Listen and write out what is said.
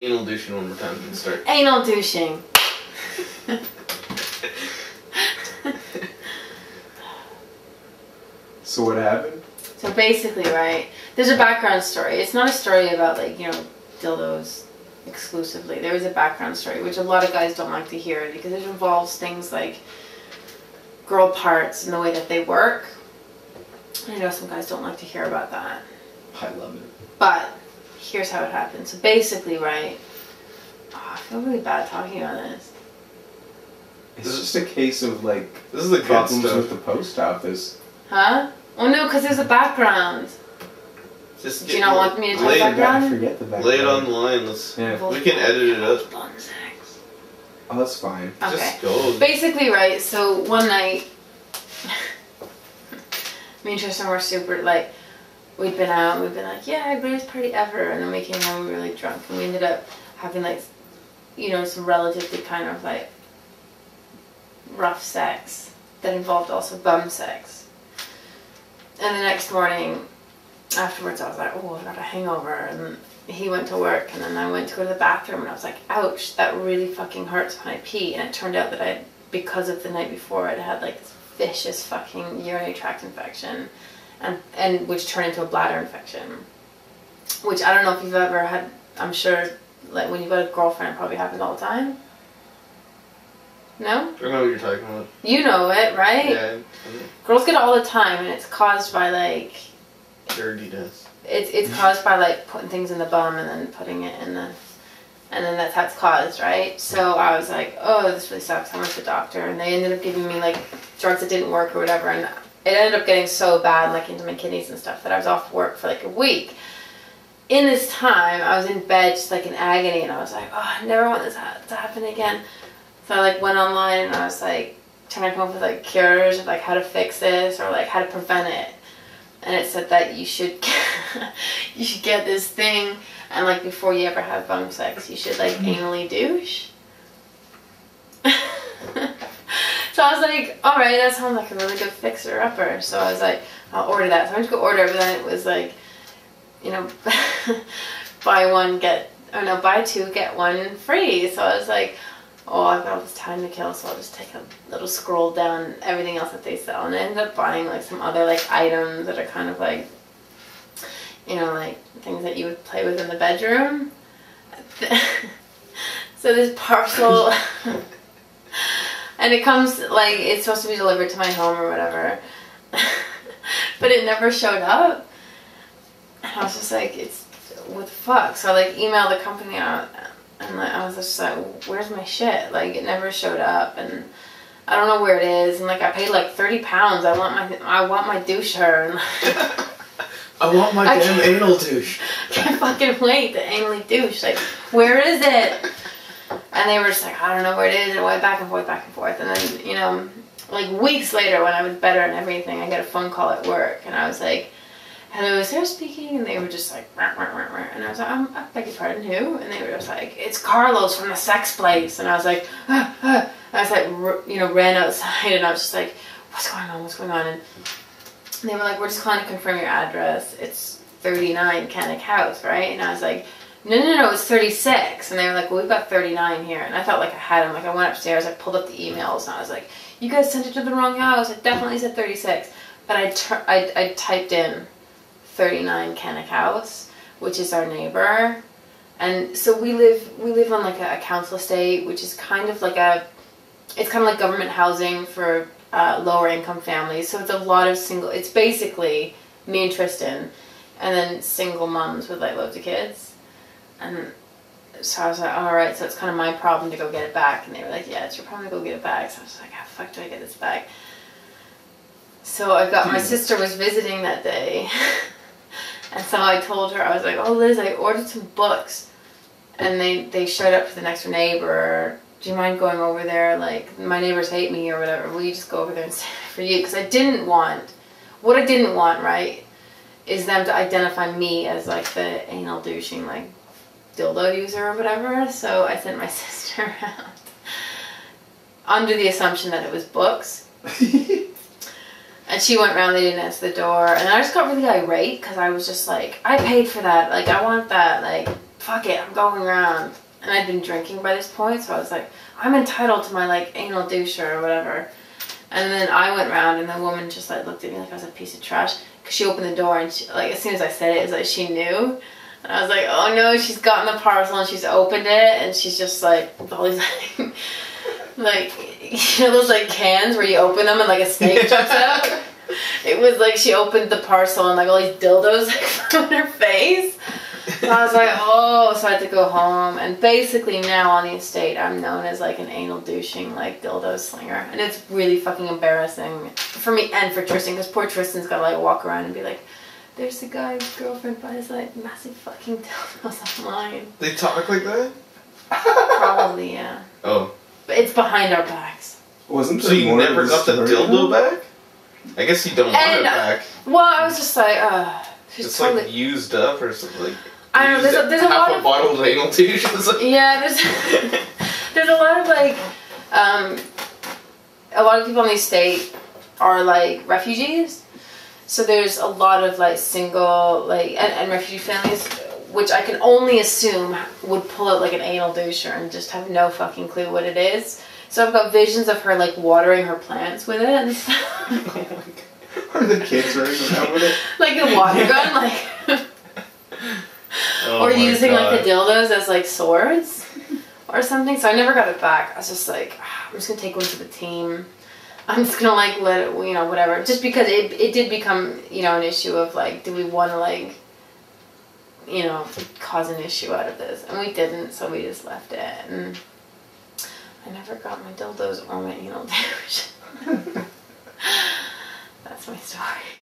Anal douching one more time and start. Anal douching. So what happened? So basically, right, there's a background story. It's not a story about, like, you know, dildos exclusively. There is a background story, which a lot of guys don't like to hear because it involves things like girl parts and the way that they work. I know some guys don't like to hear about that. I love it. But here's how it happened. So basically, right, I feel really bad talking about this. It's just a case of, like, This is the good problems stuff. with the post office. Huh? Oh no, because there's a background. Just Do you not want me to tell lay the it, I background? forget the background. lay it on the line. Let's. Yeah. We can edit it up. Sex. Oh, that's fine. Okay. Just go. Basically, right, so one night, me and Tristan were super, like, we'd been out, and we'd been like, yeah, greatest party ever, and then we came home really drunk, and we ended up having, like, you know, some relatively kind of, like, rough sex that involved also bum sex. And the next morning, afterwards, I was like, oh, I've got a hangover, and he went to work, and then I went to go to the bathroom, and I was like, ouch, that really fucking hurts when I pee. And it turned out that because of the night before, I'd had, like, this vicious fucking urinary tract infection, and which turned into a bladder infection. Which I don't know if you've ever had. I'm sure, like, when you've got a girlfriend, it probably happens all the time. No? I don't know what you're talking about. You know it, right? Yeah. Girls get it all the time, and it's caused by, like, Dirty does. It's caused by, like, putting things in the bum and then putting it in the, and then that's how it's caused, right? So I was like, oh, this really sucks. I went to the doctor, and they ended up giving me, like, drugs that didn't work or whatever, and it ended up getting so bad, like, into my kidneys and stuff, that I was off work for, like, a week. In this time, I was in bed just, like, in agony, and I was like, oh, I never want this to happen again. So I, like, went online, and I was, like, trying to come up with, like, cures of, like, how to fix this or, like, how to prevent it. And it said that you should you should get this thing, and, like, before you ever have bum sex, you should, like, anally douche. So I was like, all right, that sounds like a really good fixer-upper. So I was like, I'll order that. So I went to go order it, but then it was like, you know, buy two, get one free. So I was like, oh, I've got all this time to kill, so I'll just take a little scroll down everything else that they sell. And I ended up buying, like, some other, like, items that are kind of like, you know, like, things that you would play with in the bedroom. So this parcel, and it comes, like, it's supposed to be delivered to my home or whatever, but it never showed up. And I was just like, what the fuck? So I, like, emailed the company out, and, like, I was just like, where's my shit? Like, it never showed up, and I don't know where it is. And, like, I paid, like, £30. I want my doucher. And, I want my damn anal douche. I can't fucking wait to anally douche. Like, where is it? And they were just like, I don't know where it is. And it went back and forth, back and forth. And then, you know, like, weeks later, when I was better and everything, I got a phone call at work, and I was like, hello, is Sarah speaking? And they were just like, rah, rah, rah, rah. And I was like, I beg your pardon, who? And they were just like, it's Carlos from the sex place. And I was like, And I was like, you know, ran outside, and I was just like, what's going on, what's going on? And they were like, we're just calling to confirm your address. It's 39 Cannock House, right? And I was like, no, it's 36. And they were like, well, we've got 39 here. And I felt like I had them. Like, I went upstairs, I pulled up the emails, and I was like, you guys sent it to the wrong house. It definitely said 36. But I typed in 39 Cannock House, which is our neighbor. And so we live on, like, a council estate, which is kind of like it's kind of like government housing for lower income families. So it's a lot of it's basically me and Tristan, and then single moms with, like, loads of kids. And so I was like, all right, so it's kind of my problem to go get it back. And they were like, yeah, it's your problem to go get it back. So I was like, how the fuck do I get this back? So my sister was visiting that day. And so I told her, I was like, oh, Liz, I ordered some books, and they showed up for the next door neighbor. Do you mind going over there? Like, my neighbors hate me or whatever. Will you just go over there and say it for you? Because what I didn't want, right, is them to identify me as, like, the anal douching, like, dildo user or whatever. So I sent my sister around under the assumption that it was books. And she went around, they didn't answer the door, and I just got really irate, because I was just like, I paid for that, like, I want that, like, fuck it, I'm going around. And I'd been drinking by this point, so I was like, I'm entitled to my, like, anal douche or whatever. And then I went round, and the woman just, like, looked at me like I was a piece of trash. Because she opened the door, and, she, like, as soon as I said it, it was like she knew. And I was like, oh, no, she's gotten the parcel, and she's opened it, and she's just, like, all these, like, you know those, like, cans where you open them and, like, a snake jumps out? It was like she opened the parcel, and, like, all these dildos, like, on her face. And I was like, oh, so I had to go home. And basically now on the estate, I'm known as, like, an anal douching, like, dildo slinger. And it's really fucking embarrassing for me and for Tristan, because poor Tristan's got to, like, walk around and be like, there's a guy's girlfriend buys, like, massive fucking dildos online. They talk like that? Probably, yeah. Oh. But it's behind our backs. Wasn't So there you more to never got the story? dildo back? I guess you don't want it And, back. Well, I was just like, she's It's totally... like used up or something. Like, I don't know, there's a half lot a of... bottle of anal douche. It's like, Yeah, there's a lot of, like, a lot of people in the estate are, like, refugees. So there's a lot of, like, single, like, and refugee families, which I can only assume would pull out, like, an anal doucher and just have no fucking clue what it is. So I've got visions of her, like, watering her plants with it and stuff. Oh my God. Are the kids running around with it? Like a water gun, like... oh or my using, God. like, the dildos as, like, swords or something. So I never got it back. I was just like, I'm just going to take one to the team. I'm just going to, like, let it, you know, whatever. Just because it did become, you know, an issue of, like, do we want to, like, you know, cause an issue out of this? And we didn't, so we just left it. And I never got my dildos or my anal douche. That's my story.